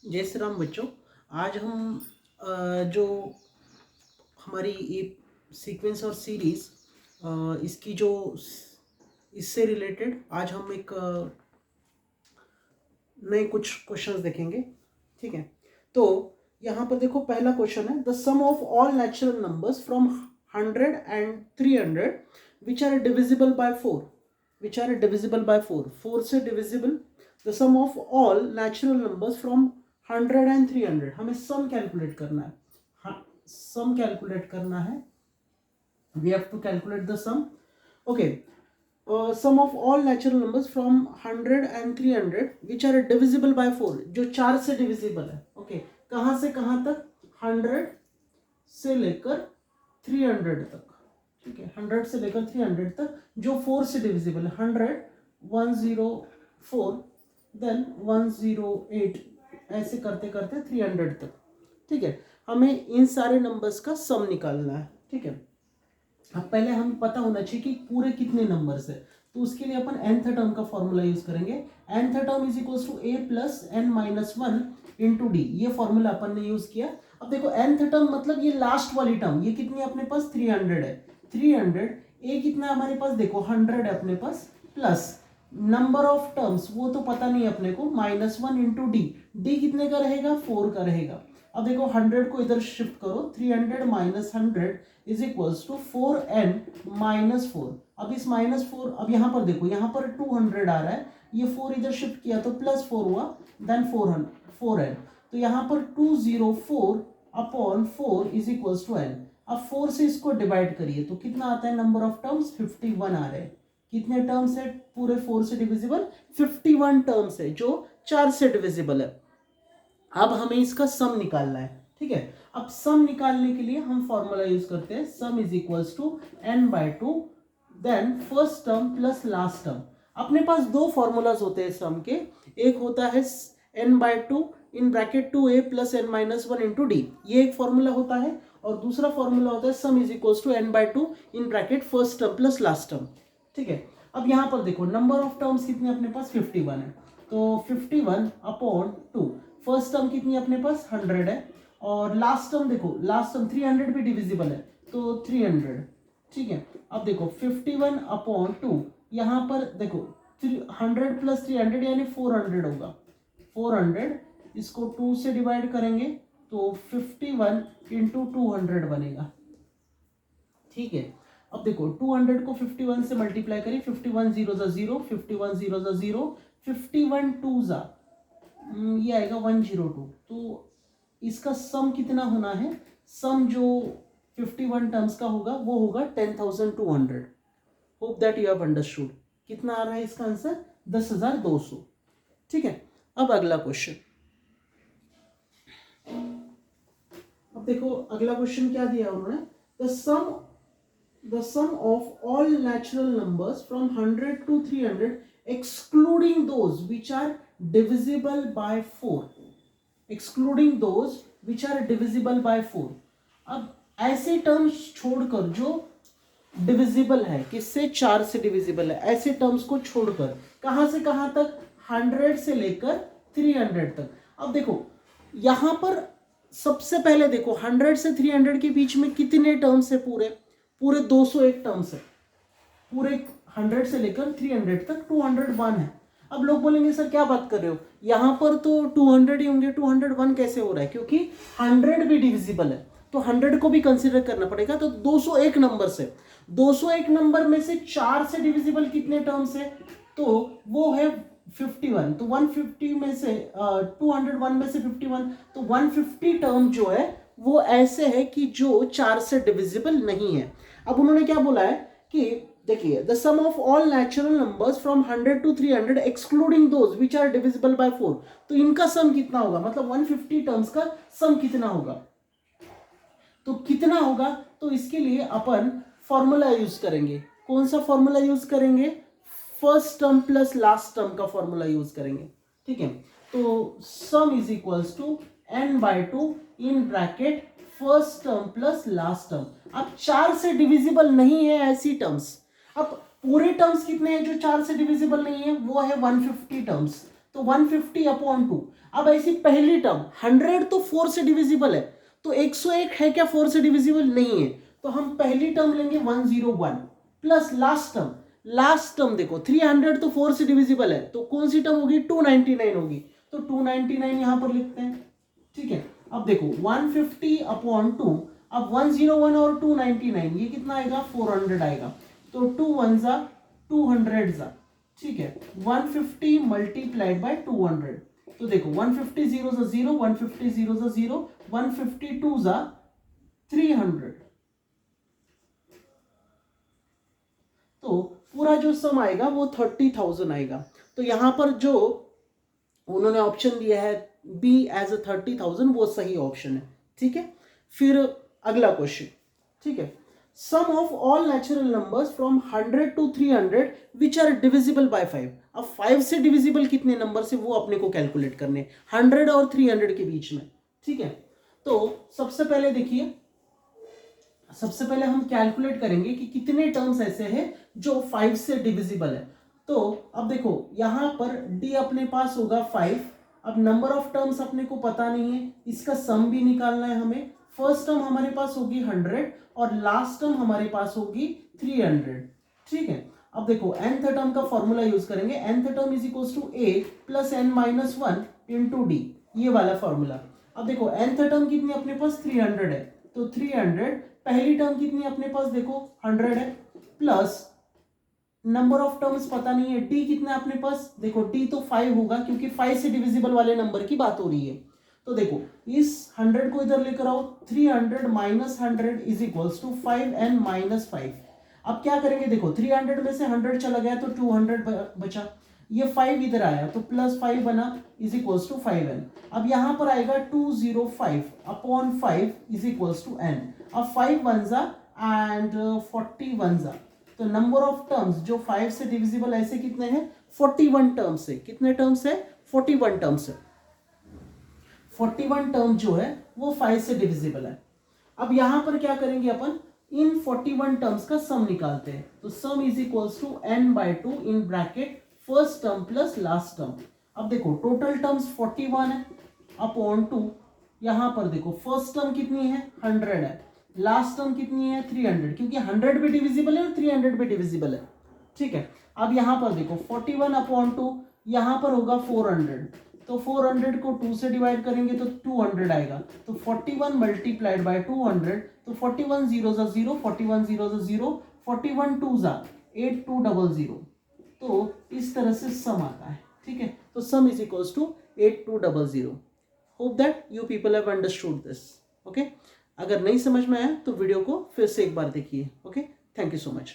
जय श्री राम बच्चों। आज हम जो हमारी ये सीक्वेंस और सीरीज इसकी जो इससे रिलेटेड आज हम एक नए कुछ क्वेश्चंस देखेंगे। ठीक है, तो यहाँ पर देखो पहला क्वेश्चन है the sum of all natural numbers from 100 and 300 which are divisible by 4, which are divisible by 4, 4 से divisible the sum of all natural numbers from 100 and 300। हमें सम कैलकुलेट करना है, हाँ सम कैलकुलेट करना है, we have to calculate the sum. Okay, sum of all natural numbers from 100 and 300 which are divisible by 4, जो 4 से divisible है। ओके, कहाँ से कहाँ तक? 100 से लेकर 300 तक। ठीक है, 100 से लेकर 300 तक जो 4 से डिविजिबल है। 100, 104, देन 108, ऐसे करते करते 300 तक। ठीक है, हमें इन सारे नंबर्स का सम निकालना है। ठीक है, अब पहले हमें पता होना चाहिए कि पूरे कितने नंबर्स है, तो उसके लिए अपन nth टर्म का फॉर्मूला यूज करेंगे। nth term is equals to a plus n minus 1 into d, ये फॉर्मूला अपन ने यूज किया। अब देखो nth टर्म मतलब ये लास्ट वाली टर्म, ये कितनी है अपने पास? 300 है। 300 a कितना है हमारे पास? देखो 100 है अपने पास, प्लस नंबर ऑफ टर्म्स वो तो पता नहीं अपने को, -1 इंटू डी, डी कितने का रहेगा? 4 का रहेगा। अब देखो 100 को इधर शिफ्ट करो, 300 minus 100 is equals to 4n minus 4। अब इस -4, अब यहाँ पर देखो, यहाँ पर 200 आ रहा है, ये 4 इधर शिफ्ट किया तो +4 हुआ, देन 4n, तो यहाँ पर 204 upon 4 is equals to n। अब 4 से इसको डिवाइड करिए तो कितना आता है? नंबर ऑफ टर्म्स 51 आ रहे हैं। कितने टर्म्स है पूरे 4 से डिविजिबल? 51 टर्म्स है जो 4 से डिविजिबल है। अब हमें इसका सम निकालना है। ठीक है, अब सम निकालने के लिए हम फॉर्मूला यूज करते हैं, sum is equals to n/2, then first term plus last term. अपने पास दो फॉर्मूलाज होते हैं सम के, एक होता है n/2 in bracket 2a plus n minus 1 into d, ये एक फॉर्मूला होता है, और दूसरा फॉर्मूला होता है sum is equals to n/2 in bracket first term plus last term. ठीक है, अब यहाँ पर देखो नंबर ऑफ टर्म्स कितने अपने पास? 51 है, तो 51 अपॉन 2, फर्स्ट टर्म कितनी अपने पास? 100 है, और लास्ट टर्म देखो, लास्ट टर्म 300 भी डिविजिबल है तो 300। ठीक है, अब देखो 51 अपॉन 2, यहाँ पर देखो 100 प्लस 300 यानी 400 होगा। 400 इसको 2 से डिवाइड करेंगे तो 51 इंटू 200 बनेगा। ठीक है, अब देखो 200 को 51 से मल्टीप्लाई करिए, 51 0 ज़ा 0, 51 0 ज़ा 0, 51 2 ज़ा ये आएगा 102। तो इसका सम कितना होना है? सम जो 51 टर्म्स का होगा वो होगा 10,200। Hope that you have understood. कितना आ रहा है इसका आंसर? 10,200। ठीक है, अब अगला क्वेश्चन। अब देखो अगला क्वेश्चन क्या दिया उन्होंने, the sum of all natural numbers from 100 to 300 excluding those which are divisible by 4, excluding those which are divisible by 4। अब ऐसे टर्म्स छोड़कर जो डिविजिबल है, किससे? 4 से डिविजिबल है, ऐसे टर्म्स को छोड़कर कहां से कहां तक? 100 से लेकर 300 तक। अब देखो यहां पर सबसे पहले देखो 100 से 300 के बीच में कितने टर्म्स है? पूरे 201 टर्म्स है, पूरे 100 से लेकर 300 तक 201 है। अब लोग बोलेंगे सर क्या बात कर रहे हो, यहां पर तो 200 ही होंगे, 201 कैसे हो रहा है? क्योंकि 100 भी डिविजिबल है तो 100 को भी कंसीडर करना पड़ेगा, तो 201 नंबर से 201 नंबर में से 4 से डिविजिबल कितने टर्म्स है? तो वो है 51, तो 150 में से 201 में से 51, तो 150 टर्म जो है वो ऐसे है कि जो 4 से डिविजिबल नहीं है। अब उन्होंने क्या बोला है कि देखिए the sum of all natural numbers from 100 to 300 excluding those which are divisible by 4, तो इनका सम कितना होगा? मतलब 150 टर्म्स का सम कितना होगा? तो कितना होगा? तो इसके लिए अपन फॉर्मूला यूज करेंगे। कौन सा फॉर्मूला यूज करेंगे? First term plus last term का फॉर्मूला यूज करेंगे। ठीक है, तो sum is equals to n/2 in bracket first term plus last term. अब 4 से डिविजिबल नहीं है ऐसी टर्म्स, अब पूरे टर्म्स कितने हैं जो 4 से डिविजिबल नहीं है? वो है 150 टर्म्स, तो 150 अपॉन 2। अब ऐसी पहली टर्म 100 तो 4 से डिविजिबल है, तो 101 है क्या 4 से डिविजिबल? नहीं है। तो हम पहली टर्म लेंगे 101 प्लस लास्ट टर्म देखो 300 तो 4 से डिविजिबल है, तो कौन सी टर्म होगी? 299 होगी, तो 299 यहां पर लिखते हैं। ठीक है, अब देखो 150 अपॉन 2, अब 101 और 299 ये कितना आएगा? 400 आएगा, तो 2 1 जा 200 जा। ठीक है, 150 मल्टीप्लाइड बाय 200, तो देखो 150 जीरो जा 0, 150 जीरो जा 0, 152 जा 300, तो पूरा जो सम आएगा वो 30,000 आएगा। तो यहां पर जो उन्होंने ऑप्शन दिया है बी एज अ 30,000 वो सही ऑप्शन है। ठीक है, फिर अगला क्वेश्चन। ठीक है, sum of all natural numbers from 100 to 300 which are divisible by 5। अब 5 से डिविजिबल कितने नंबर से वो अपने को कैलकुलेट करने, 100 और 300 के बीच में। ठीक है, तो सबसे पहले देखिए, सबसे पहले हम कैलकुलेट करेंगे कि कितने टर्म्स ऐसे हैं जो 5 से डिविजिबल है। तो अब देखो यहां पर डी अपने पास होगा 5। अब नंबर ऑफ टर्म्स अपने को पता नहीं है, इसका सम भी निकालना है हमें। फर्स्ट टर्म हमारे पास होगी 100 और लास्ट टर्म हमारे पास होगी 300। ठीक है, अब देखो nth टर्म का फॉर्मूला यूज करेंगे, nth term is equal to a plus n minus 1 into d, ये वाला फॉर्मूला। अब देखो nth टर्म कितनी अपने पास? 300 है, तो 300, पहली टर्म कितनी अपने पास? देखो 100 है, प्लस नंबर ऑफ टर्म्स पता नहीं है, डी कितना अपने पास? देखो डी तो 5 होगा, क्योंकि 5 से डिविजिबल वाले नंबर की बात हो रही है। तो देखो इस 100 को इधर लेकर आओ, 300 minus 100 is equals to 5n minus 5। अब क्या करेंगे? देखो 300 में से 100 चला गया तो 200 बचा, ये 5 इधर आया तो प्लस 5 बना इज इक्वल्स टू 5n। अब यहां पर आएगा 205 upon 5 is equals to n। अब 5 1 जा एंड 41 जा, तो नंबर ऑफ टर्म्स जो 5 से डिविजिबल ऐसे कितने हैं? 41 टर्म्स है। कितने टर्म्स है? 41 टर्म्स है। 41 टर्म जो है वो 5 से डिविजिबल है। अब यहां पर क्या करेंगे अपन? इन 41 टर्म्स का सम निकालते हैं, तो sum is equals to n/2 in bracket first term plus last term. अब देखो टोटल टर्म्स 41 है अपॉन 2, यहां पर देखो फर्स्ट टर्म कितनी है? 100 है, लास्ट टर्म कितनी है? 300, क्योंकि 100 भी डिविजिबल है और 300 भी डिविजिबल है। ठीक है, अब यहां पर देखो 41 अपॉन 2, यहां पर होगा 400, तो 400 को 2 से डिवाइड करेंगे तो 200 आएगा, तो 41 मल्टीप्लाइड बाय 200, तो 41 जीरो जा 0, 41 जीरो जा 0, 41 2 जा 8200, तो इस तरह से सम आता है। ठीक है, तो sum is equals to 8200। Hope that you people have understood this. Okay, अगर नहीं समझ में आया तो वीडियो को फिर से एक बार देखिए। Okay, thank you so much.